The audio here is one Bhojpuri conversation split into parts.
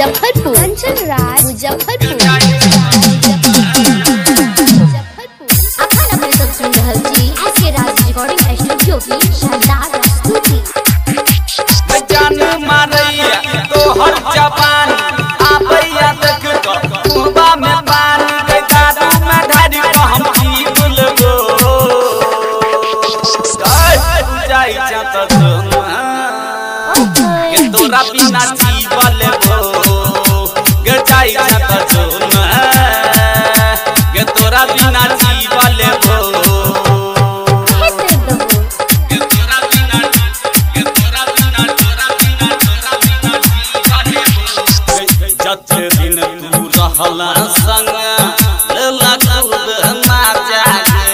मुजफ्फरपुर कंचन राज मुजफ्फरपुर अपन सब सुन रहल छी एसके राज रिकॉर्डिंग स्टूडियो की शानदार प्रस्तुति। जान मारैया तोहर जवान आबैया देख तो मुहबा में पान के दादू में ढारी को हम की बोलबो जाई जात के तोरा बिना जीवलबो गे जाई जात के तोरा बिना जीवलबो जते दिन तू रहला संग लेला खूब मजा गे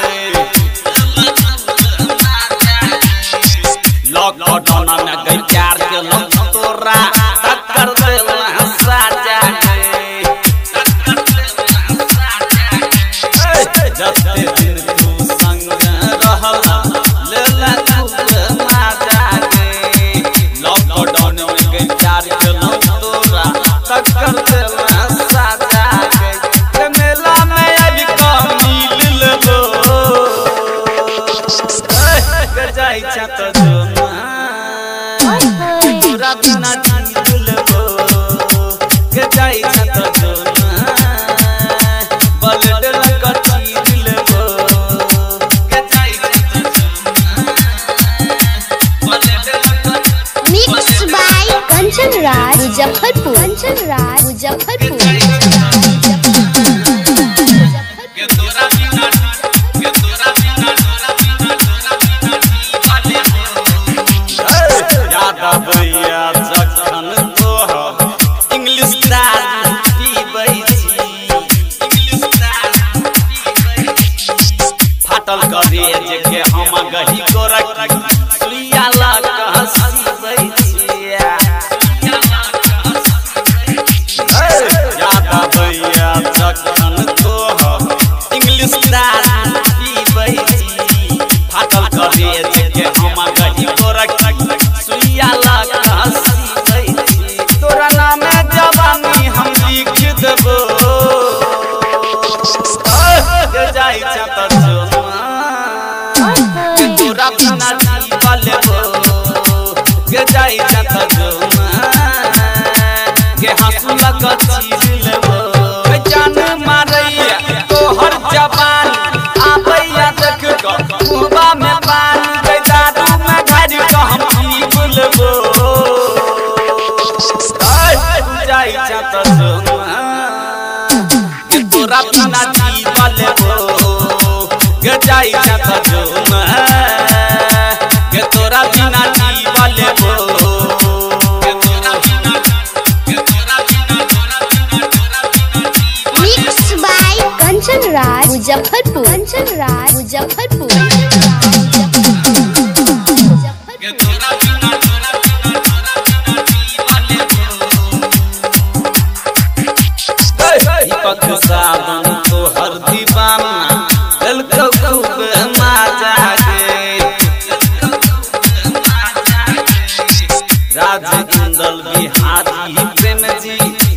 लॉकडाउन में गई प्यार के लोग तोरा टक्कर देला साजा गे जते दिन तू संग रहला लेला खूब मजा गे लॉकडाउन में गई प्यार के लोग तोरा टक्कर देला साजा गे मेला में अभी कमी लेबो जाई छत तोरा बिना जीवलबो के जाई छत बलडल कची दिलबो के जाई छत बलडल मिक्स बाय कंचन राज मुजफ्फरपुर कंचन राज मुजफ्फरपुर के तोरा बिना याद आबैया जखन तोहर इंग्लिश दारू पीबै छी फाटल करेज के हम गही गोरक सुइया लग हंसीबै छी याद आबैया जखन तोहर इंग्लिश दारू पीबै छी फाटल करेज के हम गही गोरक सुइया लग हंसीबै छी तोरा नाम जवानी हम लिख देबो जाई छत तोरा बिना जीवलबो के जाई छत के हंसुला कची दिलबो जान मारैया तोहर जवान आबैया देख को मुहबा में पान के दादू में ढारी को हम की बोलबो जाई छत के तोरा बिना जीवलबो के जाई छत के तोरा बिना जीवलबो मिक्स बाय कंचन राज मुजफ्फरपुर कंचन राज मुजफ्फरपुर के तोरा बिना दीपक सावन तोहर दीवाना दिलको खूब मजा गे राज इंदल बिहारी प्रेम जी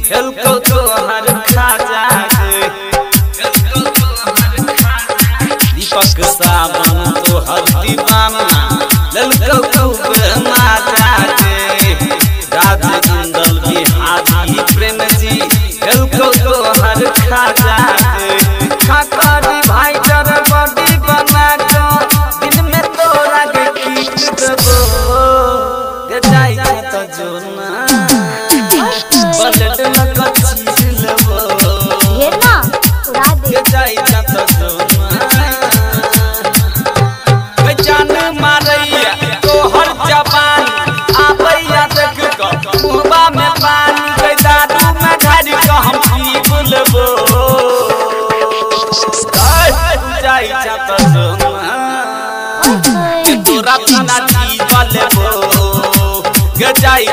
दिलको तोहर खाजा गे दीपक सावन तोहर दीवाना दिलको खूब मजा गे राज इंदल बिहारी प्रेम जी दिलको तोहर खाजा गे खाकारी भाई तर बॉडी बना को दिन में तोरा के पीट देबो के जाई छत जोना बलड कची दिलबो ये ना उड़ा दे के जाई छत जोना जान मारैया तोहर जवान आबैया देख को मुहबा में पान के दादू में ढारी को हम की बोलबो जाई छत के तोरा बिना जीवलबो के जाई